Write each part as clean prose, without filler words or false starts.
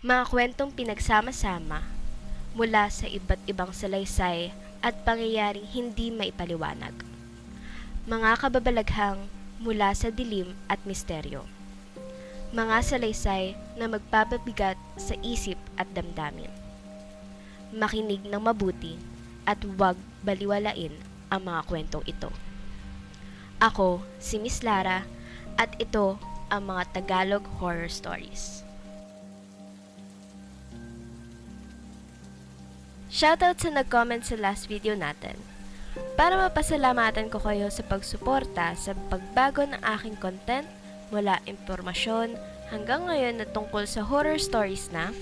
Mga kwentong pinagsama-sama mula sa iba't ibang salaysay at pangyayaring hindi maipaliwanag. Mga kababalaghang mula sa dilim at misteryo. Mga salaysay na magpapabigat sa isip at damdamin. Makinig ng mabuti at huwag baliwalain ang mga kwentong ito. Ako si Miss Lara at ito ang mga Tagalog Horror Stories. Shoutout sa nag-comment sa last video natin. Para mapasalamatan ko kayo sa pagsuporta sa pagbago ng aking content mula impormasyon hanggang ngayon na tungkol sa horror stories na,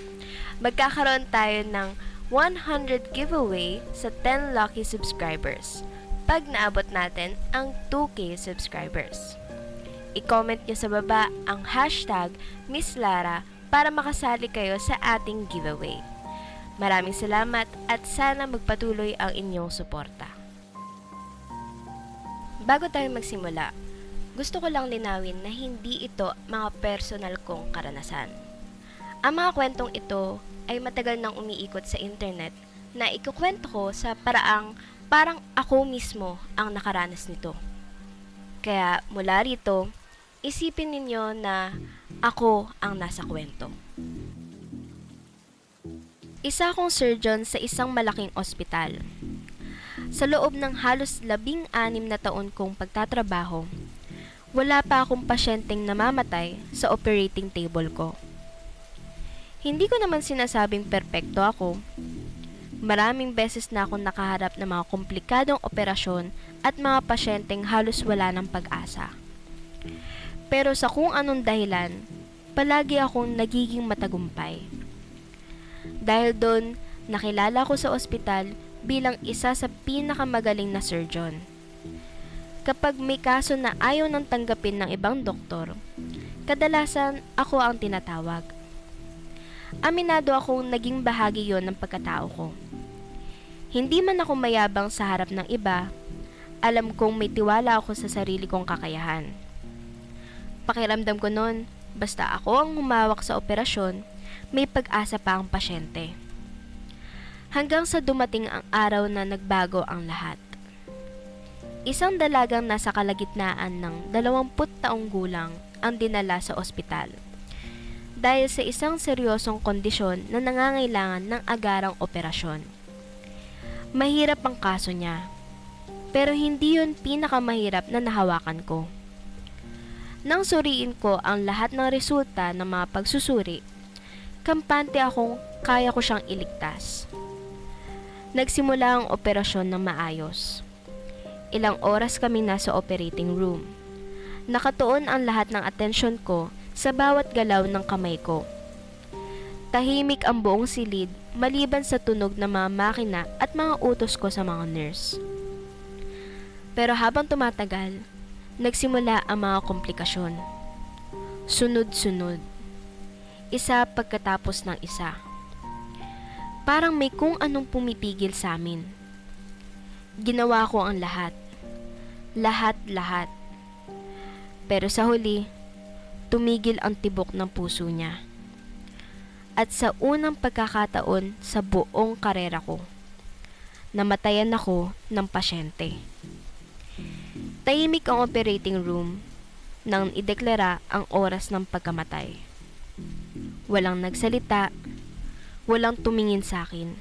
magkakaroon tayo ng 100 giveaway sa 10 lucky subscribers pag naabot natin ang 2K subscribers. I-comment nyo sa baba ang hashtag Miss Lara para makasali kayo sa ating giveaway. Maraming salamat at sana magpatuloy ang inyong suporta. Bago tayo magsimula, gusto ko lang linawin na hindi ito mga personal kong karanasan. Ang mga kwentong ito ay matagal nang umiikot sa internet na ikukwento ko sa paraang parang ako mismo ang nakaranas nito. Kaya mula rito, isipin ninyo na ako ang nasa kwento. Isa akong surgeon sa isang malaking ospital. Sa loob ng halos 16 na taon kong pagtatrabaho, wala pa akong pasyenteng namamatay sa operating table ko. Hindi ko naman sinasabing perpekto ako. Maraming beses na akong nakaharap ng mga komplikadong operasyon at mga pasyenteng halos wala ng pag-asa. Pero sa kung anong dahilan, palagi akong nagiging matagumpay. Dahil doon, nakilala ko sa ospital bilang isa sa pinakamagaling na surgeon. Kapag may kaso na ayaw nang tanggapin ng ibang doktor, kadalasan ako ang tinatawag. Aminado akong naging bahagi yon ng pagkatao ko. Hindi man ako mayabang sa harap ng iba, alam kong may tiwala ako sa sarili kong kakayahan. Pakiramdam ko noon, basta ako ang humawak sa operasyon, may pag-asa pa ang pasyente. Hanggang sa dumating ang araw na nagbago ang lahat. Isang dalagang nasa kalagitnaan ng 20 taong gulang ang dinala sa ospital dahil sa isang seryosong kondisyon na nangangailangan ng agarang operasyon. Mahirap ang kaso niya, pero hindi yun pinakamahirap na nahawakan ko. Nang suriin ko ang lahat ng resulta ng mga pagsusuri, kampante akong kaya ko siyang iligtas. Nagsimula ang operasyon ng maayos. Ilang oras kami nasa operating room. Nakatuon ang lahat ng atensyon ko sa bawat galaw ng kamay ko. Tahimik ang buong silid maliban sa tunog ng mga makina at mga utos ko sa mga nurse. Pero habang tumatagal, nagsimula ang mga komplikasyon. Sunod-sunod. Isa pagkatapos ng isa. Parang may kung anong pumipigil sa amin. Ginawa ko ang lahat. Lahat-lahat. Pero sa huli, tumigil ang tibok ng puso niya. At sa unang pagkakataon sa buong karera ko, namatayan ako ng pasyente. Tahimik ang operating room nang ideklara ang oras ng pagkamatay. Walang nagsalita, walang tumingin sa akin.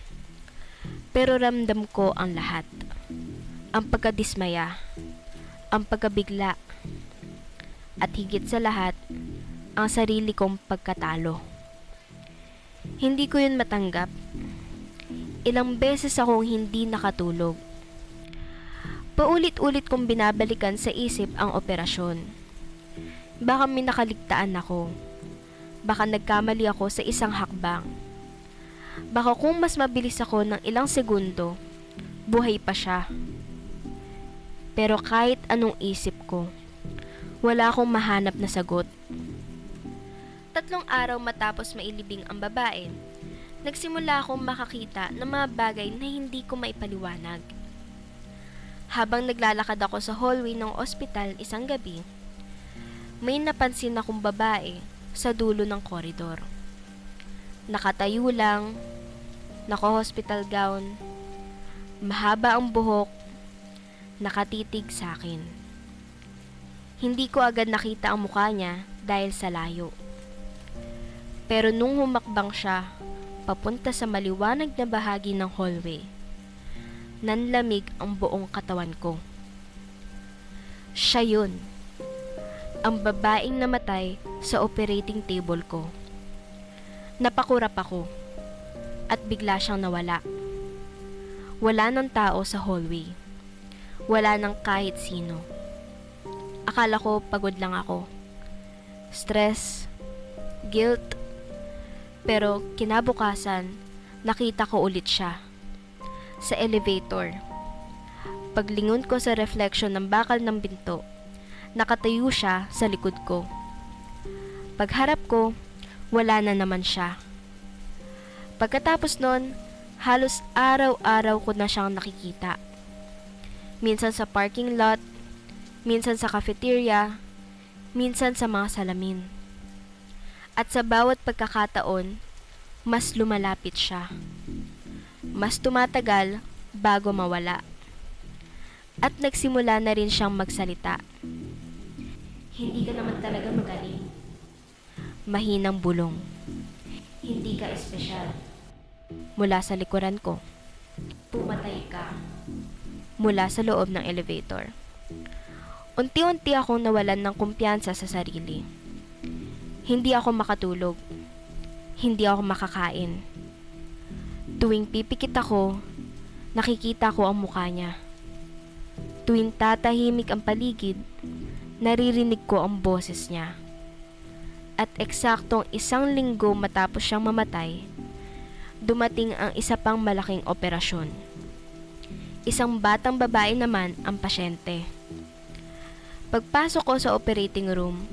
Pero ramdam ko ang lahat. Ang pagkadismaya, ang pagkabigla, at higit sa lahat, ang sarili kong pagkatalo. Hindi ko yun matanggap. Ilang beses akong hindi nakatulog. Paulit-ulit kong binabalikan sa isip ang operasyon. Baka may nakaligtaan ako. Baka nagkamali ako sa isang hakbang. Baka kung mas mabilis ako ng ilang segundo, buhay pa siya. Pero kahit anong isip ko, wala akong mahanap na sagot. 3 araw matapos mailibing ang babae, nagsimula akong makakita ng mga bagay na hindi ko maipaliwanag. Habang naglalakad ako sa hallway ng ospital isang gabi, may napansin akong babae sa dulo ng koridor. Nakatayo lang, naka-hospital gown, mahaba ang buhok, nakatitig sa akin. Hindi ko agad nakita ang mukha niya dahil sa layo. Pero nung humakbang siya, papunta sa maliwanag na bahagi ng hallway, nanlamig ang buong katawan ko. Siya yun, ang babaeng namatay sa operating table ko. Napakurap ako at bigla siyang nawala. Wala ng tao sa hallway. Wala ng kahit sino. Akala ko pagod lang ako. Stress, guilt. Pero kinabukasan, nakita ko ulit siya. Sa elevator. Paglingon ko sa reflection ng bakal ng pinto, nakatayo siya sa likod ko. Pagharap ko, wala na naman siya. Pagkatapos nun, halos araw-araw ko na siyang nakikita. Minsan sa parking lot, minsan sa cafeteria, minsan sa mga salamin. At sa bawat pagkakataon, mas lumalapit siya. Mas tumatagal bago mawala. At nagsimula na rin siyang magsalita. Hindi ka naman talaga magaling. Mahinang bulong. Hindi ka espesyal. Mula sa likuran ko. Pumatay ka. Mula sa loob ng elevator. Unti-unti akong nawalan ng kumpiyansa sa sarili. Hindi ako makatulog. Hindi ako makakain. Tuwing pipikit ako, nakikita ko ang mukha niya. Tuwing tatahimik ang paligid, naririnig ko ang boses niya. At eksaktong 1 linggo matapos siyang mamatay, dumating ang isa pang malaking operasyon. Isang batang babae naman ang pasyente. Pagpasok ko sa operating room,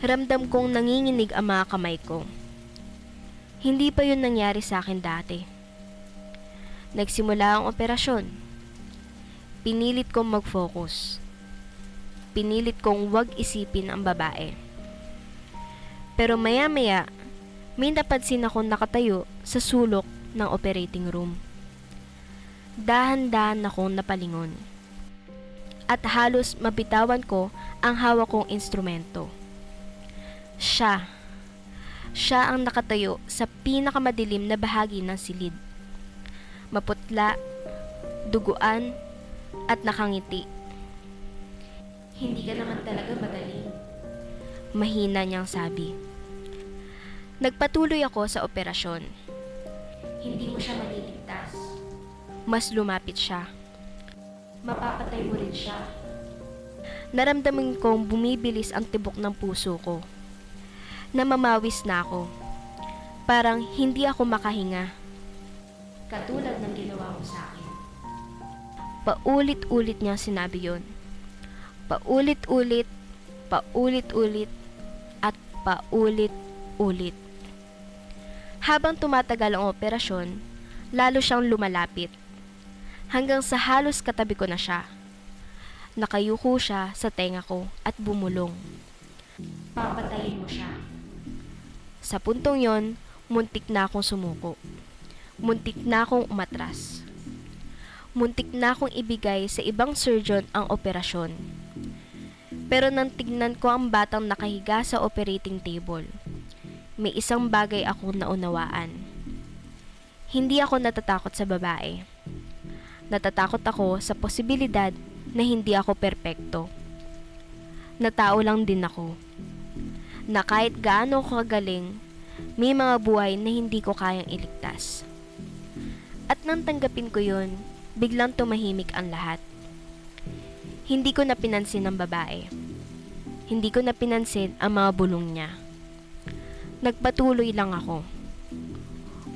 ramdam kong nanginginig ang mga kamay ko. Hindi pa yun nangyari sa akin dati. Nagsimula ang operasyon. Pinilit kong mag-focus. Pinilit kong wag isipin ang babae. Pero maya-maya, may napansin akong nakatayo sa sulok ng operating room. Dahan-dahan akong napalingon. At halos mabitawan ko ang hawak kong instrumento. Siya. Siya ang nakatayo sa pinakamadilim na bahagi ng silid. Maputla, duguan, at nakangiti. Hindi ka naman talaga magaling. Mahina niyang sabi. Nagpatuloy ako sa operasyon. Hindi mo siya maliligtas. Mas lumapit siya. Mapapatay mo rin siya. Naramdaman kong bumibilis ang tibok ng puso ko. Namamawis na ako. Parang hindi ako makahinga. Katulad ng ginawa mo sa akin. Paulit-ulit niyang sinabi yon. Paulit-ulit, paulit-ulit, at paulit-ulit. Habang tumatagal ang operasyon, lalo siyang lumalapit. Hanggang sa halos katabi ko na siya. Nakayuko siya sa tenga ko at bumulong. Papatayin mo siya. Sa puntong yon, muntik na akong sumuko. Muntik na akong umatras. Muntik na akong ibigay sa ibang surgeon ang operasyon. Pero nang tignan ko ang batang nakahiga sa operating table, may isang bagay akong naunawaan. Hindi ako natatakot sa babae. Natatakot ako sa posibilidad na hindi ako perpekto. Na tao lang din ako. Na kahit gaano ko kagaling, may mga buhay na hindi ko kayang iligtas. At nang tanggapin ko yun, biglang tumahimik ang lahat. Hindi ko na pinansin ang babae. Hindi ko na pinansin ang mga bulong niya. Nagpatuloy lang ako.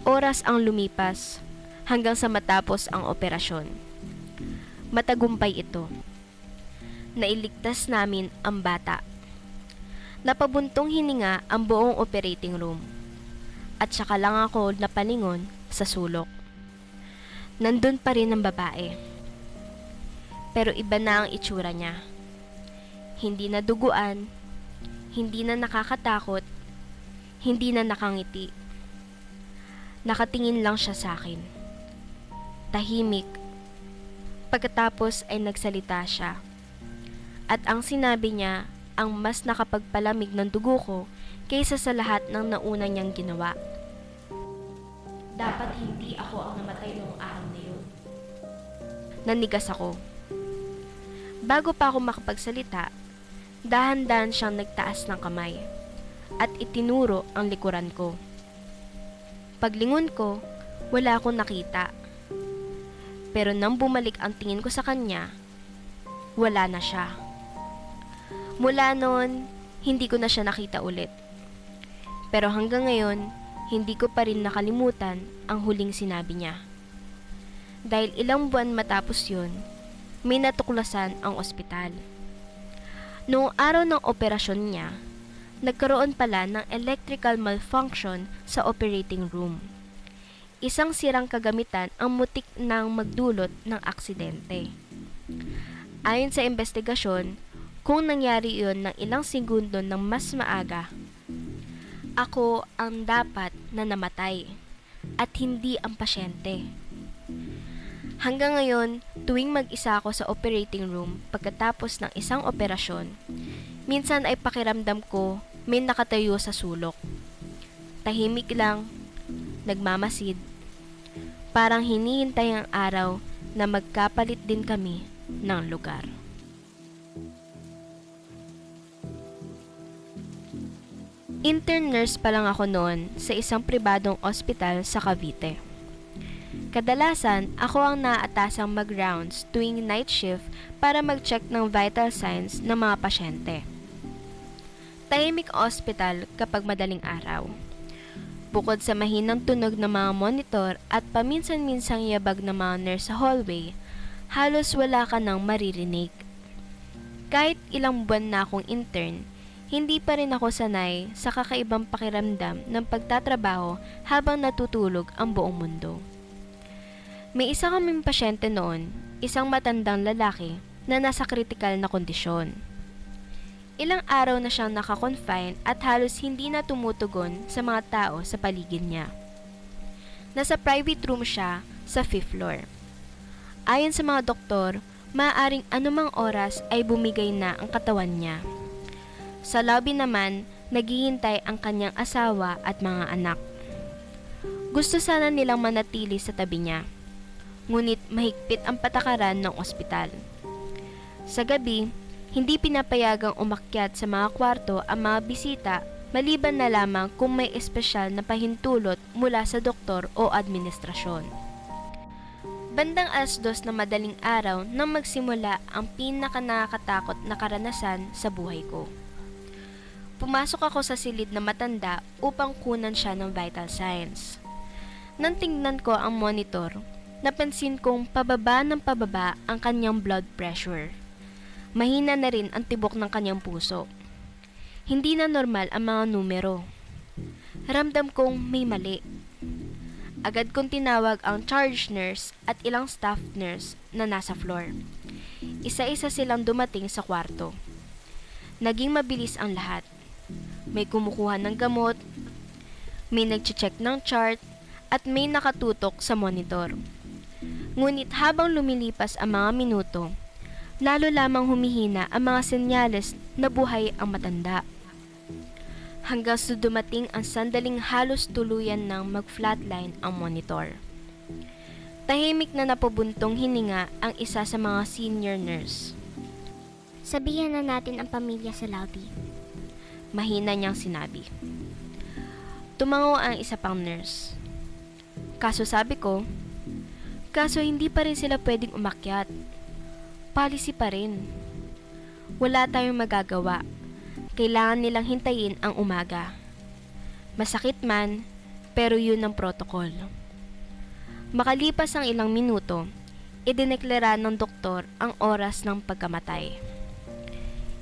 Oras ang lumipas hanggang sa matapos ang operasyon. Matagumpay ito. Nailigtas namin ang bata. Napabuntong hininga ang buong operating room. At saka lang ako napalingon sa sulok. Nandun pa rin ang babae. Pero iba na ang itsura niya. Hindi na duguan, hindi na nakakatakot, hindi na nakangiti. Nakatingin lang siya sa akin. Tahimik. Pagkatapos ay nagsalita siya. At ang sinabi niya ang mas nakapagpalamig ng dugo ko kaysa sa lahat ng nauna niyang ginawa. Dapat hindi ako ang namatay noong araw na yun. Nanigas ako. Bago pa ako makapagsalita, dahan-dahan siyang nagtaas ng kamay at itinuro ang likuran ko. Paglingon ko, wala akong nakita. Pero nang bumalik ang tingin ko sa kanya, wala na siya. Mula noon, hindi ko na siya nakita ulit. Pero hanggang ngayon, hindi ko pa rin nakalimutan ang huling sinabi niya. Dahil ilang buwan matapos yun, may natuklasan ang ospital. Noong araw ng operasyon niya, nagkaroon pala ng electrical malfunction sa operating room. Isang sirang kagamitan ang mutik nang magdulot ng aksidente. Ayon sa investigasyon, kung nangyari iyon ng ilang segundo ng mas maaga, ako ang dapat na namatay at hindi ang pasyente. Hanggang ngayon, tuwing mag-isa ako sa operating room pagkatapos ng isang operasyon, minsan ay pakiramdam ko may nakatayo sa sulok. Tahimik lang, nagmamasid. Parang hinihintay ang araw na magkapalit din kami ng lugar. Intern nurse pa lang ako noon sa isang pribadong ospital sa Cavite. Kadalasan, ako ang naaatasang mag-rounds tuwing night shift para mag-check ng vital signs ng mga pasyente. Tahimik ang ospital kapag madaling araw. Bukod sa mahinang tunog ng mga monitor at paminsan-minsang yabag ng mga nurse sa hallway, halos wala ka nang maririnig. Kahit ilang buwan na akong intern, hindi pa rin ako sanay sa kakaibang pakiramdam ng pagtatrabaho habang natutulog ang buong mundo. May isa kaming pasyente noon, isang matandang lalaki na nasa kritikal na kondisyon. Ilang araw na siyang nakakonfine at halos hindi na tumutugon sa mga tao sa paligid niya. Nasa private room siya sa 5th floor. Ayon sa mga doktor, maaaring anumang oras ay bumigay na ang katawan niya. Sa lobby naman, naghihintay ang kanyang asawa at mga anak. Gusto sana nilang manatili sa tabi niya, ngunit mahigpit ang patakaran ng ospital. Sa gabi, hindi pinapayagang umakyat sa mga kwarto ang mga bisita maliban na lamang kung may espesyal na pahintulot mula sa doktor o administrasyon. Bandang 2:00 na madaling araw nang magsimula ang pinaka-nakakatakot na karanasan sa buhay ko. Pumasok ako sa silid na matanda upang kunan siya ng vital signs. Nang tingnan ko ang monitor, napansin kong pababa ng pababa ang kanyang blood pressure. Mahina na rin ang tibok ng kanyang puso. Hindi na normal ang mga numero. Ramdam kong may mali. Agad kong tinawag ang charge nurse at ilang staff nurse na nasa floor. Isa-isa silang dumating sa kwarto. Naging mabilis ang lahat. May kumukuha ng gamot, may nagche-check ng chart, at may nakatutok sa monitor. Ngunit habang lumilipas ang mga minuto, lalo lamang humihina ang mga senyales na buhay ang matanda. Hanggang sa dumating ang sandaling halos tuluyan ng mag-flatline ang monitor. Tahimik na napabuntong hininga ang isa sa mga senior nurse. Sabihan na natin ang pamilya sa lobby. Mahina niyang sinabi. Tumango ang isa pang nurse. Kaso sabi ko, hindi pa rin sila pwedeng umakyat. Policy pa rin. Wala tayong magagawa. Kailangan nilang hintayin ang umaga. Masakit man, pero yun ang protocol. Makalipas ang ilang minuto, idineklara ng doktor ang oras ng pagkamatay.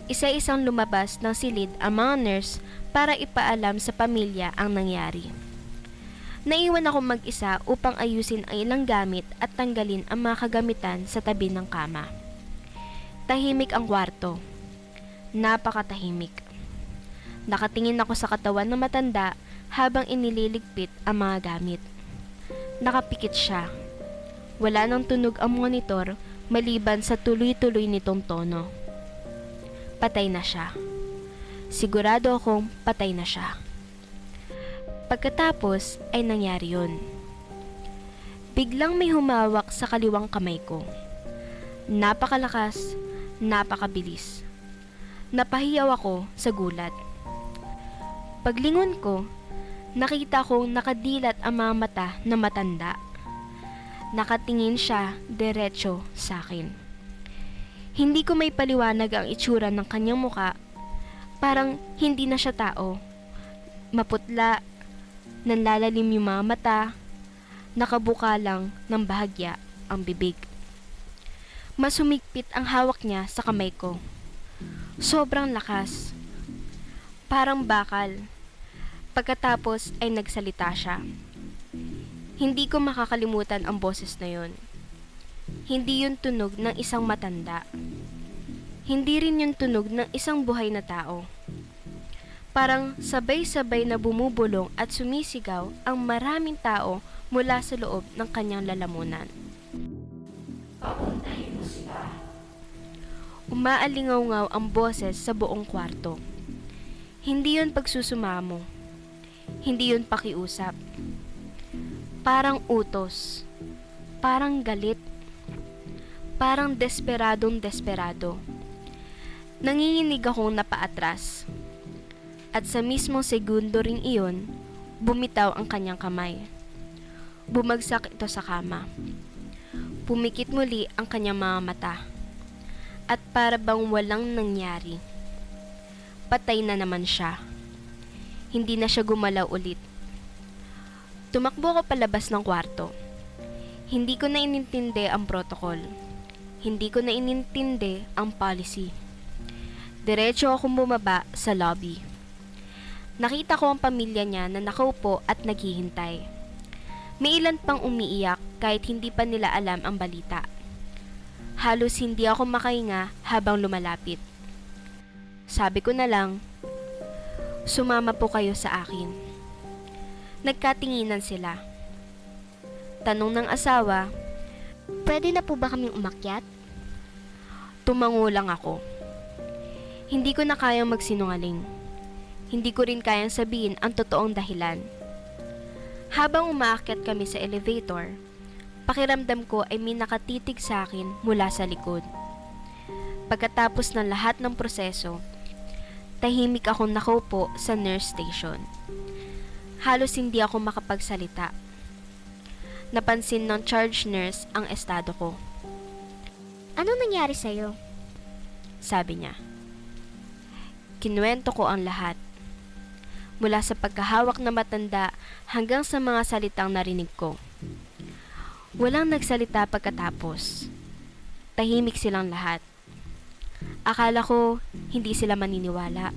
Isa-isang lumabas ng silid ang mga nurse para ipaalam sa pamilya ang nangyari. Naiwan ako mag-isa upang ayusin ang ilang gamit at tanggalin ang mga kagamitan sa tabi ng kama. Tahimik ang kwarto. Napakatahimik. Nakatingin ako sa katawan ng matanda habang inililigpit ang mga gamit. Nakapikit siya. Wala nang tunog ang monitor maliban sa tuloy-tuloy nitong tono. Patay na siya. Sigurado akong patay na siya. Pagkatapos ay nangyari yun. Biglang may humawak sa kaliwang kamay ko. Napakalakas, napakabilis. Napahiyaw ako sa gulat. Paglingon ko, nakita kong nakadilat ang mga mata na matanda. Nakatingin siya diretso sa akin. Hindi ko may paliwanag ang itsura ng kanyang muka. Parang hindi na siya tao. Maputla, nanlalalim yung mga mata, nakabuka lang ng bahagya ang bibig. Masumigpit ang hawak niya sa kamay ko. Sobrang lakas. Parang bakal. Pagkatapos ay nagsalita siya. Hindi ko makakalimutan ang boses na yon. Hindi yun tunog ng isang matanda. Hindi rin yun tunog ng isang buhay na tao. Parang sabay-sabay na bumubulong at sumisigaw ang maraming tao mula sa loob ng kanyang lalamunan. Papuntahin mo sila. Umaalingaw-ngaw ang boses sa buong kwarto. Hindi yun pagsusumamo. Hindi yun pakiusap. Parang utos. Parang galit. Parang desperadong desperado. Nanginginig akong napaatras. At sa mismong segundo ring iyon, bumitaw ang kanyang kamay. Bumagsak ito sa kama. Pumikit muli ang kanyang mga mata. At para bang walang nangyari. Patay na naman siya. Hindi na siya gumalaw ulit. Tumakbo ko palabas ng kwarto. Hindi ko na inintindi ang protocol. Hindi ko na inintindi ang policy. Diretso akong bumaba sa lobby. Nakita ko ang pamilya niya na nakaupo at naghihintay. May ilan pang umiiyak kahit hindi pa nila alam ang balita. Halos hindi ako makahinga habang lumalapit. Sabi ko na lang, sumama po kayo sa akin. Nagkatinginan sila. Tanong ng asawa, Pwede na po ba kaming umakyat? tumango lang ako. Hindi ko na kayang magsinungaling. Hindi ko rin kayang sabihin ang totoong dahilan. Habang umaakyat kami sa elevator, pakiramdam ko ay may nakatitig sa akin mula sa likod. Pagkatapos ng lahat ng proseso, tahimik akong nakaupo sa nurse station. Halos hindi ako makapagsalita. Napansin ng charge nurse ang estado ko. Anong nangyari sa'yo? Sabi niya. Kinuwento ko ang lahat. Mula sa pagkahawak na matanda hanggang sa mga salitang narinig ko. Walang nagsalita pagkatapos. Tahimik silang lahat. Akala ko hindi sila maniniwala.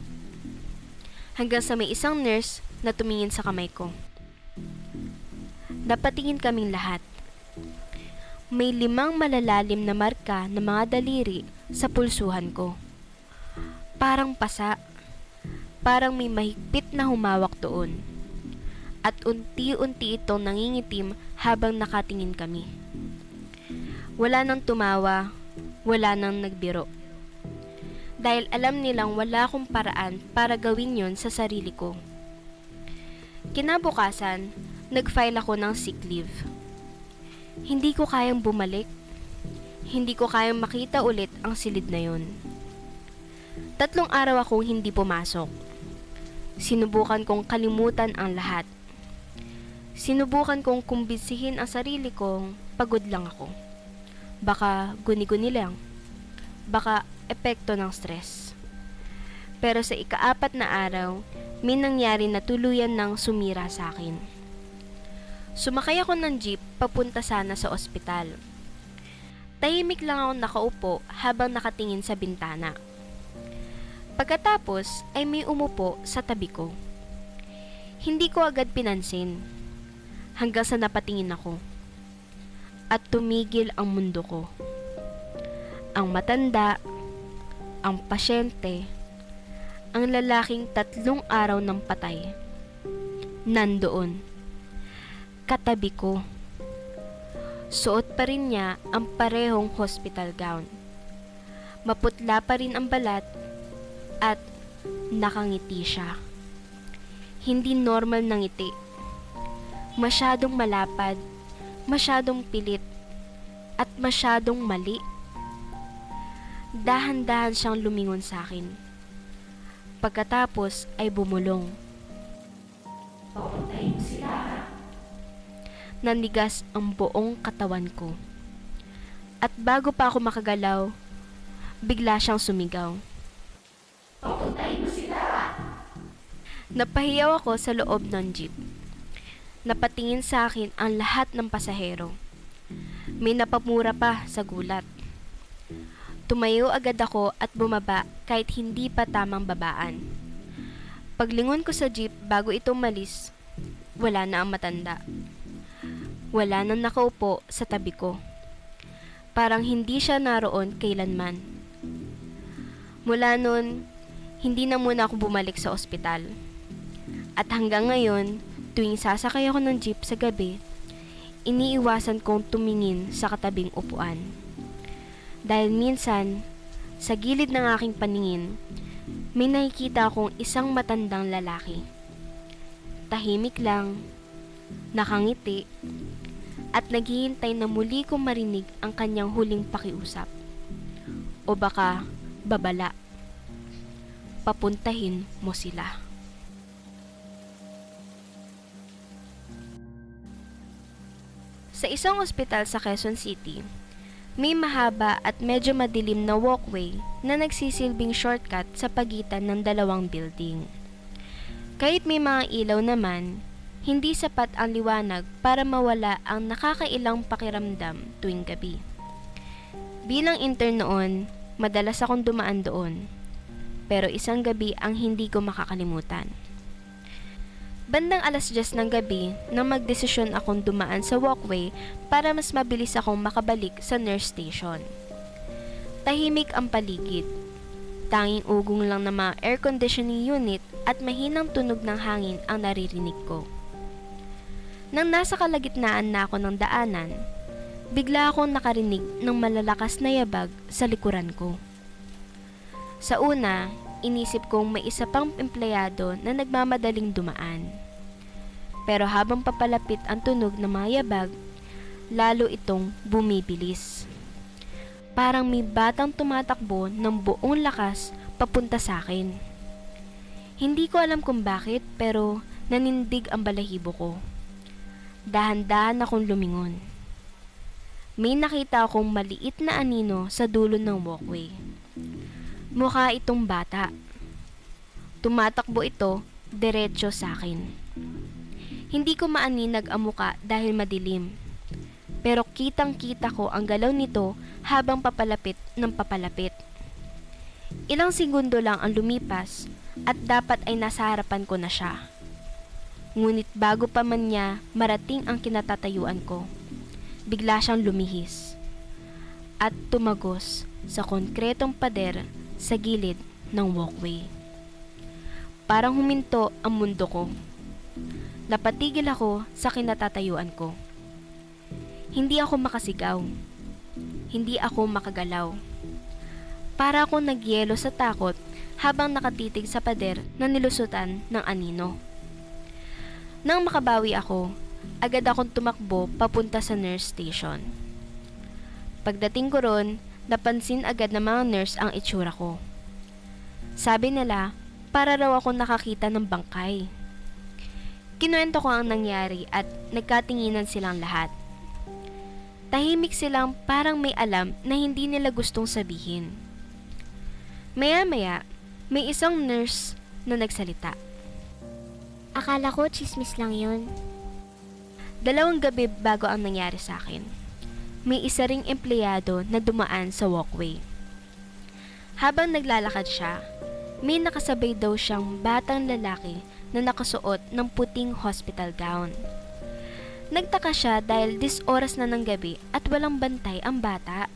Hanggang sa may isang nurse na tumingin sa kamay ko. Napatingin kaming lahat. May 5 malalalim na marka ng mga daliri sa pulsuhan ko. Parang pasa. Parang may mahigpit na humawak doon. At unti-unti itong nangingitim habang nakatingin kami. Wala nang tumawa, wala nang nagbiro. Dahil alam nilang wala akong paraan para gawin yon sa sarili ko. Kinabukasan, nag-file ako ng sick leave. Hindi ko kayang bumalik. Hindi ko kayang makita ulit ang silid na yon. 3 araw akong hindi pumasok. Sinubukan kong kalimutan ang lahat. Sinubukan kong kumbinsihin ang sarili kong pagod lang ako. Baka guni-guni lang. Baka epekto ng stress. Pero sa ika-4 na araw, may nangyari na tuluyan ng sumira sa akin. Sumakay ako ng jeep papunta sana sa ospital. Tahimik lang ako nakaupo habang nakatingin sa bintana. Pagkatapos ay may umupo sa tabi ko. Hindi ko agad pinansin hanggang sa napatingin ako. At tumigil ang mundo ko. Ang matanda, ang pasyente, ang lalaking 3 araw ng patay. Nandoon. Katabi ko. Suot pa rin niya ang parehong hospital gown. Maputla pa rin ang balat at nakangiti siya. Hindi normal na ngiti. Masyadong malapad, masyadong pilit, at masyadong mali. Dahan-dahan siyang lumingon sa akin. Pagkatapos ay bumulong. Papuntahin mo sila. Nanigas ang buong katawan ko. At bago pa ako makagalaw, bigla siyang sumigaw. Papuntahin mo sila. Napahiyaw ako sa loob ng jeep. Napatingin sa akin ang lahat ng pasahero. May napamura pa sa gulat. Tumayo agad ako at bumaba kahit hindi pa tamang babaan. Paglingon ko sa jeep bago ito umalis, wala na ang matanda. Wala nang nakaupo sa tabi ko. Parang hindi siya naroon kailanman. Mula nun, hindi na muna ako bumalik sa ospital. At hanggang ngayon, tuwing sasakay ako ng jeep sa gabi, iniiwasan kong tumingin sa katabing upuan. Dahil minsan, sa gilid ng aking paningin, may nakikita akong isang matandang lalaki. Tahimik lang, nakangiti, at naghihintay na muli kong marinig ang kanyang huling pakiusap. O baka, babala. Papuntahin mo sila. Sa isang ospital sa Quezon City, may mahaba at medyo madilim na walkway na nagsisilbing shortcut sa pagitan ng dalawang building. Kahit may mga ilaw naman, hindi sapat ang liwanag para mawala ang nakakailang pakiramdam tuwing gabi. Bilang intern noon, madalas akong dumaan doon, pero isang gabi ang hindi ko makakalimutan. Bandang 10:00 ng gabi nang magdesisyon akong dumaan sa walkway para mas mabilis akong makabalik sa nurse station. Tahimik ang paligid. Tanging ugong lang ng mga air conditioning unit at mahinang tunog ng hangin ang naririnig ko. Nang nasa kalagitnaan na ako ng daanan, bigla akong nakarinig ng malalakas na yabag sa likuran ko. Sa una, inisip kong may isa pang empleyado na nagmamadaling dumaan. Pero habang papalapit ang tunog ng mga yabag, lalo itong bumibilis. Parang may batang tumatakbo ng buong lakas papunta sa akin. Hindi ko alam kung bakit pero nanindig ang balahibo ko. Dahan-dahan akong lumingon. May nakita akong maliit na anino sa dulo ng walkway. Mukha itong bata. Tumatakbo ito diretso sa akin. Hindi ko maaninag ang muka dahil madilim. Pero kitang-kita ko ang galaw nito habang papalapit ng papalapit. Ilang segundo lang ang lumipas at dapat ay nasa harapan ko na siya. Ngunit bago pa man niya marating ang kinatatayuan ko, bigla siyang lumihis at tumagos sa konkretong pader sa gilid ng walkway. Parang huminto ang mundo ko. Napatigil ako sa kinatatayuan ko. Hindi ako makasigaw. Hindi ako makagalaw. Para akong nagyelo sa takot habang nakatitig sa pader na nilusutan ng anino. Nang makabawi ako, agad akong tumakbo papunta sa nurse station. Pagdating ko ron, napansin agad ng mga nurse ang itsura ko. Sabi nila, para raw ako nakakita ng bangkay. Kinuwento ko ang nangyari at nagkatinginan silang lahat. Tahimik silang parang may alam na hindi nila gustong sabihin. Maya-maya, may isang nurse na nagsalita. Akala ko chismis lang yun. 2 gabi bago ang nangyari sa akin. May isa ring empleyado na dumaan sa walkway. Habang naglalakad siya, may nakasabay daw siyang batang lalaki na nakasuot ng puting hospital gown. Nagtaka siya dahil 10 oras na ng gabi at walang bantay ang bata.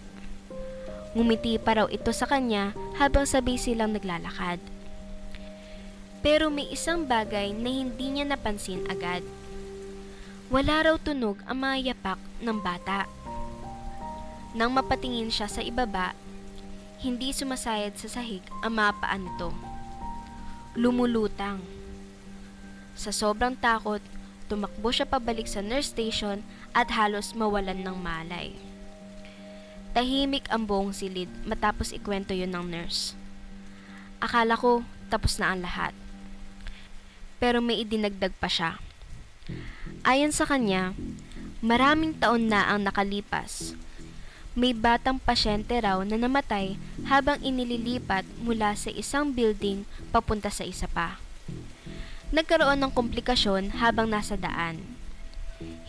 Ngumiti pa raw ito sa kanya habang sabay silang naglalakad. Pero may isang bagay na hindi niya napansin agad. Wala raw tunog ang mga yapak ng bata. Nang mapatingin siya sa ibaba, hindi sumasayad sa sahig ang mga paa nito. Lumulutang. Sa sobrang takot, tumakbo siya pabalik sa nurse station at halos mawalan ng malay. Tahimik ang buong silid matapos ikwento yun ng nurse. Akala ko tapos na ang lahat. Pero may idinagdag pa siya. Ayon sa kanya, maraming taon na ang nakalipas. May batang pasyente raw na namatay habang inililipat mula sa isang building papunta sa isa pa. Nagkaroon ng komplikasyon habang nasa daan.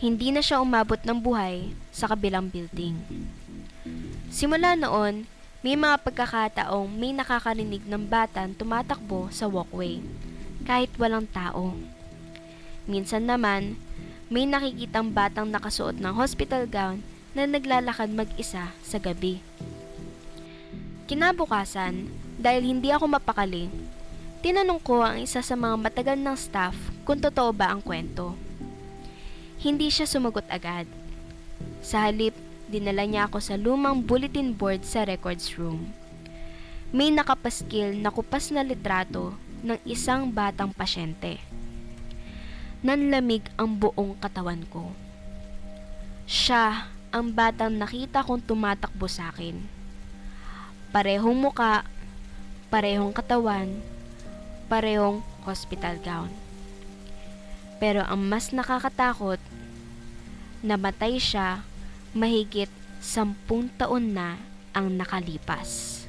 Hindi na siya umabot ng buhay sa kabilang building. Simula noon, may mga pagkakataong may nakakarinig ng batang tumatakbo sa walkway, kahit walang tao. Minsan naman, may nakikitang batang nakasuot ng hospital gown na naglalakad mag-isa sa gabi. Kinabukasan, dahil hindi ako mapakali, tinanong ko ang isa sa mga matagal ng staff kung totoo ba ang kwento. Hindi siya sumagot agad. Sa halip, dinala niya ako sa lumang bulletin board sa records room. May nakapaskil na kupas na litrato ng isang batang pasyente. Nanlamig ang buong katawan ko. Siya ang batang nakita kong tumatakbo sa akin. Parehong muka, parehong katawan, parehong hospital gown. Pero ang mas nakakatakot, namatay siya mahigit 10 taon na ang nakalipas.